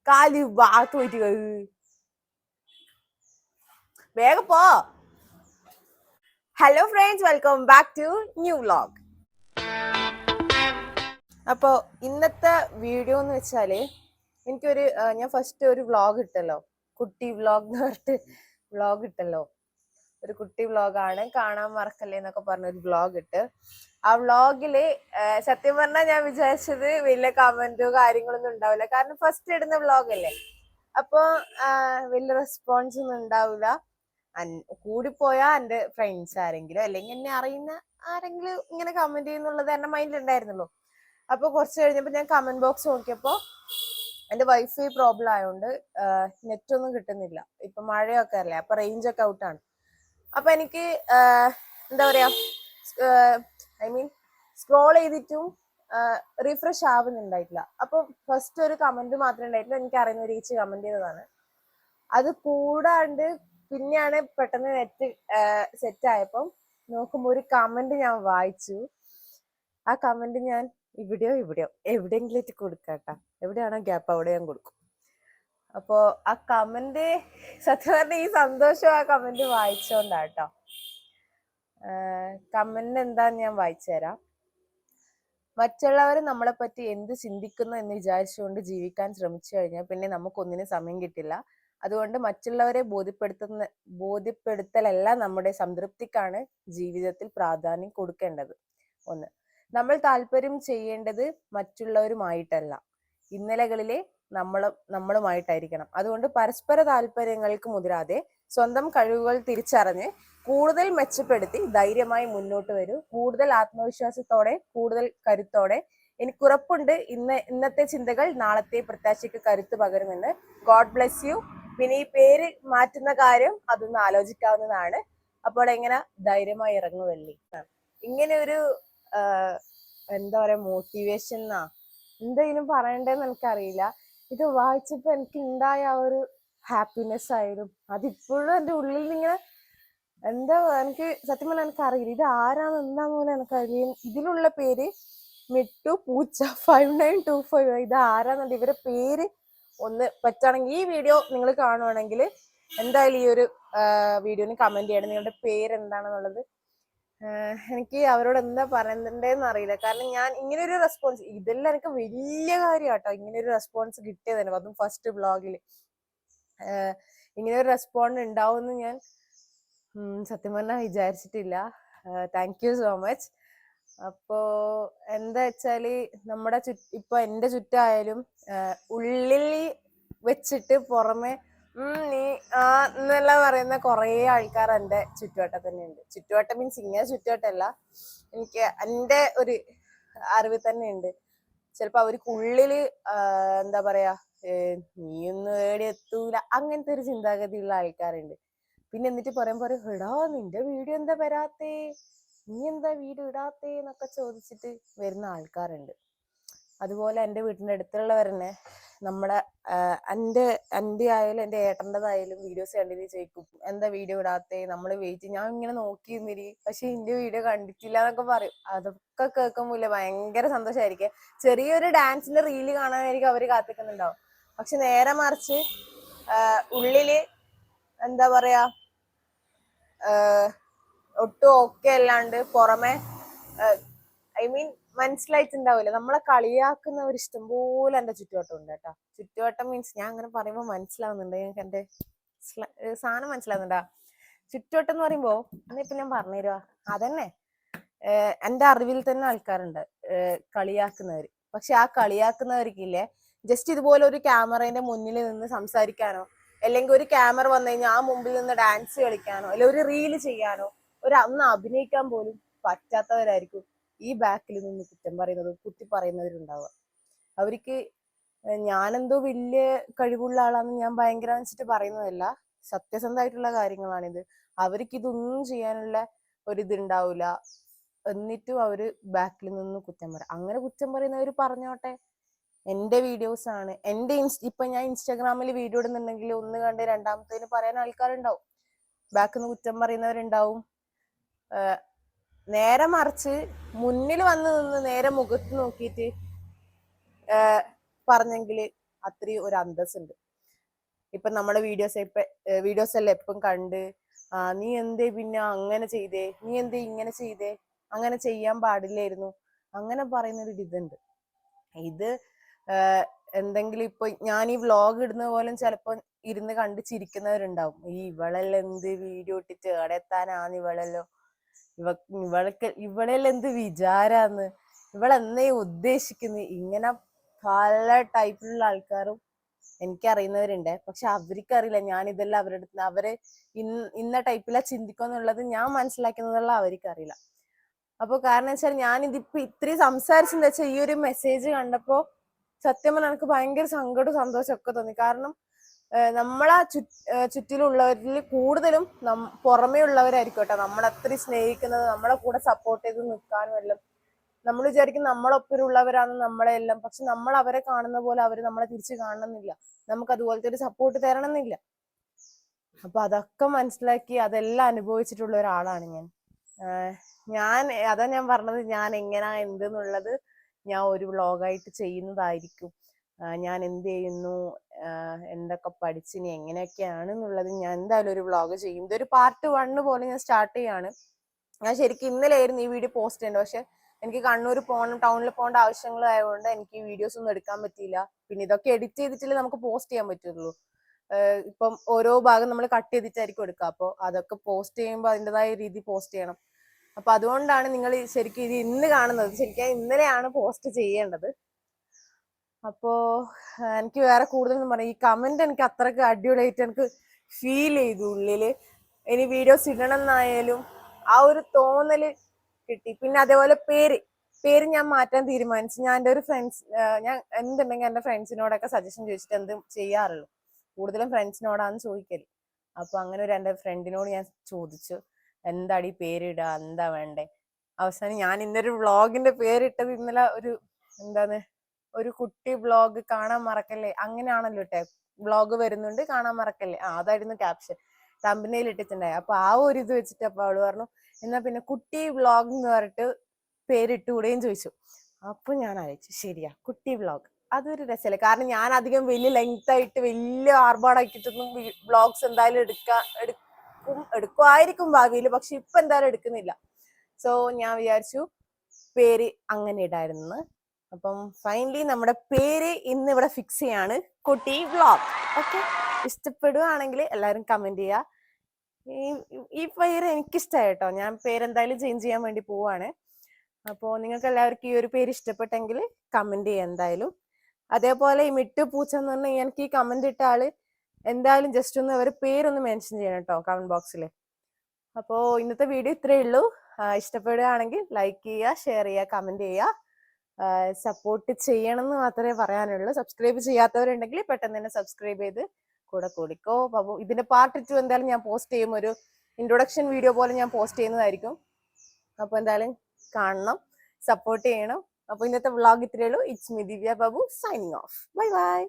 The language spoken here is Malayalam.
കാല് ഭാഗത്ത് പോയിട്ട് വേഗം പോ. Hello friends, welcome back to new vlog. അപ്പോൾ ഇന്നത്തെ വീഡിയോ എന്ന് വെച്ചാല് എനിക്കൊരു ഞാൻ ഫസ്റ്റ് ഒരു വ്ലോഗ് ഇട്ടല്ലോ, കുട്ടി വ്ലോഗ് എന്ന് പറഞ്ഞിട്ട് വ്ലോഗ് ഇട്ടല്ലോ. ഒരു കുട്ടി വ്ലോഗാണ്, കാണാൻ മറക്കല്ലേ എന്നൊക്കെ പറഞ്ഞൊരു വ്ലോഗ് ഇട്ട്. ആ വ്ലോഗില് സത്യം പറഞ്ഞാൽ ഞാൻ വിചാരിച്ചത് വലിയ കമന്റോ കാര്യങ്ങളൊന്നും ഉണ്ടാവില്ല, കാരണം ഫസ്റ്റ് ഇടുന്ന വ്ലോഗ് അല്ലേ. അപ്പൊ വലിയ റെസ്പോൺസ് ഒന്നും ഉണ്ടാവില്ല. കൂടിപ്പോയാ എൻ്റെ ഫ്രണ്ട്സ് ആരെങ്കിലും അല്ലെങ്കിൽ എന്നെ അറിയുന്ന ആരെങ്കിലും ഇങ്ങനെ കമന്റ് ചെയ്യുന്നുള്ളത് എന്റെ മൈൻഡിൽ ഉണ്ടായിരുന്നുള്ളൂ. അപ്പൊ കുറച്ച് കഴിഞ്ഞപ്പോ ഞാൻ കമന്റ് ബോക്സ് നോക്കിയപ്പോ എന്റെ വൈഫൈ പ്രോബ്ലം ആയതുകൊണ്ട് നെറ്റ് ഒന്നും കിട്ടുന്നില്ല. ഇപ്പൊ മഴയൊക്കെ അല്ലേ, അപ്പൊ റേഞ്ച് ഒക്കെ ഔട്ടാണ്. അപ്പൊ എനിക്ക് എന്താ പറയാ, ഐ മീൻ സ്ക്രോൾ ചെയ്തിട്ടും റീഫ്രഷ് ആവുന്നുണ്ടായിട്ടില്ല. അപ്പൊ ഫസ്റ്റ് ഒരു കമന്റ് മാത്രമേ ഉണ്ടായിട്ടില്ല, എനിക്ക് അറിയുന്ന ഒരു ഈച്ച് കമന്റ് ചെയ്തതാണ്. അത് കൂടാണ്ട് പിന്നെയാണ് പെട്ടെന്ന് നെറ്റ് സെറ്റ് ആയപ്പം നോക്കുമ്പോ ഒരു കമന്റ് ഞാൻ വായിച്ചു. ആ കമന്റ് ഞാൻ ഇവിടെയോ എവിടെയെങ്കിലും കൊടുക്കാട്ടാ, എവിടെയാണോ ഗ്യാപ്പ് അവിടെ ഞാൻ കൊടുക്കും. അപ്പോ ആ കമന്റ് സത്യം പറഞ്ഞ ഈ സന്തോഷം ആ കമന്റ് വായിച്ചോണ്ടാട്ടോ. കമന്റ് എന്താന്ന് ഞാൻ വായിച്ചു തരാം. മറ്റുള്ളവർ നമ്മളെ പറ്റി എന്ത് ചിന്തിക്കുന്നു എന്ന് വിചാരിച്ചുകൊണ്ട് ജീവിക്കാൻ ശ്രമിച്ചു കഴിഞ്ഞാൽ പിന്നെ നമുക്കൊന്നിനും സമയം കിട്ടില്ല. അതുകൊണ്ട് മറ്റുള്ളവരെ ബോധ്യപ്പെടുത്തലല്ല നമ്മുടെ സംതൃപ്തിക്കാണ് ജീവിതത്തിൽ പ്രാധാന്യം കൊടുക്കേണ്ടത്. ഒന്ന്, നമ്മൾ താല്പര്യം ചെയ്യേണ്ടത് മറ്റുള്ളവരുമായിട്ടല്ല, ഇന്നലകളിലെ നമ്മളുമായിട്ടായിരിക്കണം. അതുകൊണ്ട് പരസ്പര താല്പര്യങ്ങൾക്ക് മുതിരാതെ സ്വന്തം കഴിവുകൾ തിരിച്ചറിഞ്ഞ് കൂടുതൽ മെച്ചപ്പെടുത്തി ധൈര്യമായി മുന്നോട്ട് വരൂ. കൂടുതൽ ആത്മവിശ്വാസത്തോടെ, കൂടുതൽ കരുത്തോടെ. എനിക്കുറപ്പുണ്ട് ഇന്നത്തെ ചിന്തകൾ നാളത്തെ പ്രത്യാശയ്ക്ക് കരുത്ത് പകരുമെന്ന്. God bless you. പിന്നെ ഈ പേര് മാറ്റുന്ന കാര്യം അതൊന്ന് ആലോചിക്കാവുന്നതാണ്. അപ്പോൾ എങ്ങനെ ധൈര്യമായി ഇറങ്ങുമല്ലേ. ഇങ്ങനെ ഒരു എന്താ പറയാ, മോട്ടിവേഷൻ എന്നാ എന്തെങ്കിലും പറയണ്ടേന്ന് എനിക്കറിയില്ല. ഇത് വായിച്ചപ്പോ എനിക്ക് ഉണ്ടായ ആ ഒരു ഹാപ്പിനെസ് ആയാലും അതിപ്പോഴും എൻ്റെ ഉള്ളിൽ നിന്നിങ്ങനെ എന്താ, എനിക്ക് സത്യം പറഞ്ഞാൽ എനിക്കറിയില്ല ഇത് ആരാന്ന് എന്താന്ന് പോലും എനിക്കറിയില്ല. ഇതിലുള്ള പേര് മിട്ടു പൂച്ച 5925. ഇത് ആരാന്നുണ്ട്, ഇവരെ പേര് ഒന്ന് പറ്റുകയാണെങ്കിൽ ഈ വീഡിയോ നിങ്ങൾ കാണുവാണെങ്കിൽ എന്തായാലും ഈ ഒരു വീഡിയോന് കമന്റ് ചെയ്യണം, നിങ്ങളുടെ പേര് എന്താണെന്നുള്ളത്. എനിക്ക് അവരോട് എന്താ പറയണ്ടേന്ന് അറിയില്ല. കാരണം ഞാൻ ഇങ്ങനെ ഒരു റെസ്പോൺസ്, ഇതെല്ലാം എനിക്ക് വലിയ കാര്യമാട്ടോ, ഇങ്ങനെ ഒരു റെസ്പോൺസ് കിട്ടിയത് തന്നെ, അതും ഫസ്റ്റ് വ്ളോഗില് ഇങ്ങനെ ഒരു റെസ്പോണ്ട് ഉണ്ടാവുമെന്ന് ഞാൻ സത്യം പറഞ്ഞാൽ വിചാരിച്ചിട്ടില്ല. Thank you so much. അപ്പോ എന്താ വെച്ചാല് നമ്മുടെ ഇപ്പൊ എന്റെ ചുറ്റായാലും ഉള്ളിൽ വെച്ചിട്ട് പുറമെ നീ എന്നെല്ലാം പറയുന്ന കുറെ ആൾക്കാർ എൻ്റെ ചുറ്റുവട്ടം തന്നെ ഉണ്ട്. ചുറ്റുവട്ടം മീൻസ് ഇങ്ങനെ ചുറ്റുവട്ടമല്ല, എനിക്ക് എൻ്റെ ഒരു അറിവ് തന്നെ ഉണ്ട്. ചിലപ്പോ അവർക്ക് ഉള്ളില് എന്താ പറയാ, നീയൊന്നും ഏടി എത്തൂല അങ്ങനത്തെ ഒരു ചിന്താഗതിയുള്ള ആൾക്കാരുണ്ട്. പിന്നെ എന്നിട്ട് പറയുമ്പോ എടാ നിന്റെ വീഡിയോ എന്താ വരാത്തേ, നീ എന്താ വീഡിയോ ഇടാത്തേ എന്നൊക്കെ ചോദിച്ചിട്ട് വരുന്ന ആൾക്കാരുണ്ട്. അതുപോലെ എൻ്റെ വീട്ടിൻ്റെ അടുത്തുള്ളവരെന്നെ നമ്മളെ എൻ്റെ ആയാലും എൻ്റെ ഏട്ടൻ്റെതായാലും വീഡിയോസ് കണ്ടിട്ട് ചോദിക്കും എന്താ വീഡിയോ ഇടാത്തേ, നമ്മൾ വെയിറ്റ്, ഞാൻ ഇങ്ങനെ നോക്കിയിരുന്നിരി പക്ഷെ എൻ്റെ വീഡിയോ കണ്ടിട്ടില്ല എന്നൊക്കെ പറയും. അതൊക്കെ കേൾക്കുമ്പോൾ ഭയങ്കര സന്തോഷമായിരിക്കും. ചെറിയൊരു ഡാൻസിന്റെ റീല് കാണാനായിരിക്കും അവര് കാത്തിക്കുന്നുണ്ടാവും. പക്ഷെ നേരെ മറിച്ച് ഉള്ളില് എന്താ പറയാ, ഒട്ടും ഓക്കെ അല്ലാണ്ട് പുറമെ ഐ മീൻ മനസ്സിലായിട്ടുണ്ടാവില്ല, നമ്മളെ കളിയാക്കുന്നവർ ഇഷ്ടംപോലെ എൻ്റെ ചുറ്റുവട്ടം ഉണ്ട് കേട്ടോ. ചുറ്റുവട്ടം മീൻസ് ഞാൻ അങ്ങനെ പറയുമ്പോൾ മനസ്സിലാവുന്നുണ്ട്, ഞങ്ങൾക്ക് എൻ്റെ സാധനം മനസ്സിലാവുന്നുണ്ടാ. ചുറ്റുവട്ടം എന്ന് പറയുമ്പോ എന്നിപ്പോ ഞാൻ പറഞ്ഞുതരുവാ, അതന്നെ എൻ്റെ അറിവിൽ തന്നെ ആൾക്കാരുണ്ട് കളിയാക്കുന്നവര്. പക്ഷെ ആ കളിയാക്കുന്നവർക്കില്ലേ ജസ്റ്റ് ഇതുപോലെ ഒരു ക്യാമറേന്റെ മുന്നിൽ നിന്ന് സംസാരിക്കാനോ, അല്ലെങ്കിൽ ഒരു ക്യാമറ വന്നു കഴിഞ്ഞാൽ ആ മുമ്പിൽ നിന്ന് ഡാൻസ് കളിക്കാനോ, അല്ലെങ്കിൽ ഒരു റീല് ചെയ്യാനോ, ഒന്ന് അഭിനയിക്കാൻ പോലും പറ്റാത്തവരായിരിക്കും ഈ ബാക്കിൽ നിന്ന് കുറ്റം പറയുന്നതും കുത്തി പറയുന്നവരുണ്ടാവുക. അവർക്ക് ഞാനെന്തോ വലിയ കഴിവുള്ള ആളാന്ന് ഞാൻ ഭയങ്കര വെച്ചിട്ട് പറയുന്നതല്ല, സത്യസന്ധമായിട്ടുള്ള കാര്യങ്ങളാണിത്. അവർക്ക് ഇതൊന്നും ചെയ്യാനുള്ള ഒരിതുണ്ടാവില്ല, എന്നിട്ടും അവര് ബാക്കിൽ നിന്ന് കുറ്റം പറയും. അങ്ങനെ കുറ്റം പറയുന്നവർ പറഞ്ഞോട്ടെ, എൻ്റെ വീഡിയോസ് ആണ്. എൻ്റെ ഇപ്പൊ ഞാൻ ഇൻസ്റ്റാഗ്രാമിൽ വീഡിയോ ഇടുന്നുണ്ടെങ്കിൽ ഒന്ന് കണ്ട് രണ്ടാമത്തേന് പറയാൻ ആൾക്കാരുണ്ടാവും, ബാക്കിൽ നിന്ന് കുറ്റം പറയുന്നവരുണ്ടാവും. നേരെ മറിച്ച് മുന്നിൽ വന്ന് നിന്ന് നേരെ മുഖത്ത് നോക്കിയിട്ട് പറഞ്ഞെങ്കിൽ അത്രയും ഒരു അന്തസ്സുണ്ട്. ഇപ്പൊ നമ്മുടെ വീഡിയോസ് എല്ലാം എപ്പം കണ്ട് നീ എന്തേ പിന്നെ അങ്ങനെ ചെയ്തേ, നീ എന്തേ ഇങ്ങനെ ചെയ്തേ, അങ്ങനെ ചെയ്യാൻ പാടില്ലായിരുന്നു, അങ്ങനെ പറയുന്നൊരു ഇതുണ്ട്. ഇത് എന്തെങ്കിലും ഇപ്പൊ ഞാൻ ഈ വ്ലോഗ് ഇടുന്ന പോലും ചിലപ്പോ ഇരുന്ന് കണ്ട് ചിരിക്കുന്നവരുണ്ടാവും. ഈ ഇവളെല്ലാം എന്ത് വീഡിയോ ഇട്ടിട്ട് എവിടെത്താനാന്ന്, ഇവളെല്ലാം എന്ത് വിചാരാന്ന്, ഇവളെന്നേ ഉദ്ദേശിക്കുന്നു, ഇങ്ങനെ പല ടൈപ്പിലുള്ള ആൾക്കാരും എനിക്കറിയുന്നവരുണ്ട്. പക്ഷെ അവർക്കറിയില്ല ഞാൻ ഇതെല്ലാം അവരുടെ അടുത്ത് അവര് ഇന്ന ടൈപ്പിലാ ചിന്തിക്കുന്നുള്ളത് ഞാൻ മനസ്സിലാക്കുന്നതുള്ള അവർക്കറിയില്ല. അപ്പൊ കാരണം വെച്ചാൽ ഞാൻ ഇതിപ്പോ ഇത്രയും സംസാരിച്ചെന്ന് വെച്ചാൽ ഈ ഒരു മെസ്സേജ് കണ്ടപ്പോ സത്യം പറഞ്ഞാൽ എനിക്ക് ഭയങ്കര സങ്കടവും സന്തോഷവും ഒക്കെ തോന്നി. കാരണം നമ്മളെ ചുറ്റിലുള്ളവരിൽ കൂടുതലും പുറമേ ഉള്ളവരായിരിക്കും കേട്ടോ നമ്മളത്രയും സ്നേഹിക്കുന്നത്, നമ്മളെ കൂടെ സപ്പോർട്ട് ചെയ്ത് നിൽക്കാനും എല്ലാം. നമ്മൾ വിചാരിക്കും നമ്മളൊപ്പം ഉള്ളവരാണ് നമ്മളെല്ലാം, പക്ഷെ നമ്മൾ അവരെ കാണുന്ന പോലെ അവര് നമ്മളെ തിരിച്ച് കാണണമെന്നില്ല, നമുക്ക് അതുപോലത്തെ ഒരു സപ്പോർട്ട് തരണമെന്നില്ല. അപ്പൊ അതൊക്കെ മനസ്സിലാക്കി അതെല്ലാം അനുഭവിച്ചിട്ടുള്ള ഒരാളാണ് ഞാൻ. അതാ ഞാൻ പറഞ്ഞത്, ഞാൻ എങ്ങനാ എന്തെന്നുള്ളത് ഞാൻ ഒരു വ്ളോഗായിട്ട് ചെയ്യുന്നതായിരിക്കും. ഞാൻ എന്ത് ചെയ്യുന്നു, എന്തൊക്കെ പഠിച്ചിനി, എങ്ങനെയൊക്കെയാണെന്നുള്ളത് ഞാൻ എന്തായാലും ഒരു വ്ളോഗ് ചെയ്യും. ഇതൊരു പാർട്ട് 1 പോലെ ഞാൻ സ്റ്റാർട്ട് ചെയ്യാണ്. ഞാൻ ശരിക്കും ഇന്നലെയായിരുന്നു ഈ വീഡിയോ പോസ്റ്റ് ചെയ്യേണ്ടത്, പക്ഷെ എനിക്ക് കണ്ണൂർ പോകണം, ടൗണിൽ പോകേണ്ട ആവശ്യങ്ങളായതുകൊണ്ട് എനിക്ക് ഈ വീഡിയോസ് ഒന്നും എടുക്കാൻ പറ്റിയില്ല. പിന്നെ ഇതൊക്കെ എഡിറ്റ് ചെയ്തിട്ടല്ലേ നമുക്ക് പോസ്റ്റ് ചെയ്യാൻ പറ്റുള്ളൂ. ഇപ്പം ഓരോ ഭാഗം നമ്മൾ കട്ട് ചെയ്തിട്ടായിരിക്കും എടുക്കുക. അപ്പോൾ അതൊക്കെ പോസ്റ്റ് ചെയ്യുമ്പോൾ അതിൻ്റെതായ രീതി പോസ്റ്റ് ചെയ്യണം. അപ്പൊ അതുകൊണ്ടാണ് നിങ്ങൾ ശരിക്കും ഇത് ഇന്ന് കാണുന്നത്. ശരിക്കും ഇന്നലെയാണ് പോസ്റ്റ് ചെയ്യേണ്ടത്. അപ്പോ എനിക്ക് വേറെ കൂടുതലൊന്നും പറയാം. ഈ കമന്റ് എനിക്ക് അത്രക്ക് അടിപൊളിയായിട്ട് എനിക്ക് ഫീൽ ചെയ്തു ഉള്ളില്. ഇനി വീഡിയോസ് ഇടണം എന്നായാലും ആ ഒരു തോന്നല് കിട്ടി. പിന്നെ അതേപോലെ പേര് ഞാൻ മാറ്റാൻ തീരുമാനിച്ചു. ഞാൻ എൻ്റെ ഒരു ഞാൻ എന്തുണ്ടെങ്കിൽ എൻ്റെ ഫ്രണ്ട്സിനോടൊക്കെ സജഷൻ ചോദിച്ചിട്ട് എന്ത് ചെയ്യാറുള്ളൂ. കൂടുതലും ഫ്രണ്ട്സിനോടാണ് ചോദിക്കല്. അപ്പൊ അങ്ങനെ എൻ്റെ ഫ്രണ്ടിനോട് ഞാൻ ചോദിച്ചു എന്താടി പേരിടുക, എന്താ വേണ്ടേ. അവസാനം ഞാൻ ഇന്നൊരു വ്ളോഗിന്റെ പേരിട്ടത് ഇന്നലെ ഒരു കുട്ടി വ്ളോഗ് കാണാൻ മറക്കല്ലേ, അങ്ങനെയാണല്ലോ ഇട്ടെ. വ്ളോഗ് വരുന്നുണ്ട് കാണാൻ മറക്കല്ലേ, അതായിരുന്നു ക്യാപ്ഷൻ തമ്പനയിൽ ഇട്ടിട്ടുണ്ടായി. അപ്പൊ ആ ഒരു ഇത് വെച്ചിട്ട് അപ്പൊ അവള് പറഞ്ഞു എന്നാ പിന്നെ കുട്ടി വ്ളോഗ് എന്ന് പറഞ്ഞിട്ട് പേരിട്ടുകൂടെയും ചോദിച്ചു. അപ്പൊ ഞാൻ ആലോചിച്ചു ശരിയാ, കുട്ടി വ്ളോഗ് അതൊരു രസമല്ലേ. കാരണം ഞാൻ അധികം വലിയ ലെങ്ത് ആയിട്ട് വലിയ ആർഭാടാക്കിയിട്ടൊന്നും വ്ളോഗ്സ് എന്തായാലും എടുക്കുമായിരിക്കും ഭാവിയിൽ, പക്ഷെ ഇപ്പൊ എന്തായാലും എടുക്കുന്നില്ല. സോ ഞാൻ വിചാരിച്ചു പേര് അങ്ങനെ ഇടായിരുന്നു. അപ്പം ഫൈനലി നമ്മുടെ പേര് ഇന്ന് ഇവിടെ ഫിക്സ് ചെയ്യാണ്, കുട്ടി വ്ളോഗ്. ഓക്കെ, ഇഷ്ടപ്പെടുകയാണെങ്കിൽ എല്ലാവരും കമന്റ് ചെയ്യുക. ഈ പേര് എനിക്കിഷ്ടമായി കേട്ടോ. ഞാൻ പേരെന്തായാലും ചേഞ്ച് ചെയ്യാൻ വേണ്ടി പോവാണ്. അപ്പോൾ നിങ്ങൾക്ക് എല്ലാവർക്കും ഈ ഒരു പേര് ഇഷ്ടപ്പെട്ടെങ്കിൽ കമന്റ് ചെയ്യുക എന്തായാലും. അതേപോലെ ഈ മിട്ടു പൂച്ച എന്ന് പറഞ്ഞാൽ എനിക്ക് ഈ കമന്റ് ഇട്ട ആള് എന്തായാലും ജസ്റ്റ് ഒന്ന് അവരുടെ പേരൊന്ന് മെൻഷൻ ചെയ്യണം കേട്ടോ കമന്റ് ബോക്സിൽ. അപ്പോൾ ഇന്നത്തെ വീഡിയോ ഇത്രയേ ഉള്ളൂ. ഇഷ്ടപ്പെടുകയാണെങ്കിൽ ലൈക്ക് ചെയ്യുക, ഷെയർ ചെയ്യുക, കമന്റ് ചെയ്യുക. സപ്പോർട്ട് ചെയ്യണം എന്ന് മാത്രമേ പറയാനുള്ളൂ. സബ്സ്ക്രൈബ് ചെയ്യാത്തവരുണ്ടെങ്കിൽ പെട്ടെന്ന് തന്നെ സബ്സ്ക്രൈബ് ചെയ്ത് കൂടെ കൂടിക്കോ. അപ്പോൾ ഇതിന്റെ പാർട്ട് 2 എന്തായാലും ഞാൻ പോസ്റ്റ് ചെയ്യും, ഒരു ഇൻട്രൊഡക്ഷൻ വീഡിയോ പോലെ ഞാൻ പോസ്റ്റ് ചെയ്യുന്നതായിരിക്കും. അപ്പൊ എന്തായാലും കാണണം, സപ്പോർട്ട് ചെയ്യണം. അപ്പൊ ഇന്നത്തെ വ്ളോഗ് ഇത്രയേ ഉള്ളൂ. It's me Divya Babu signing off. Bye bye.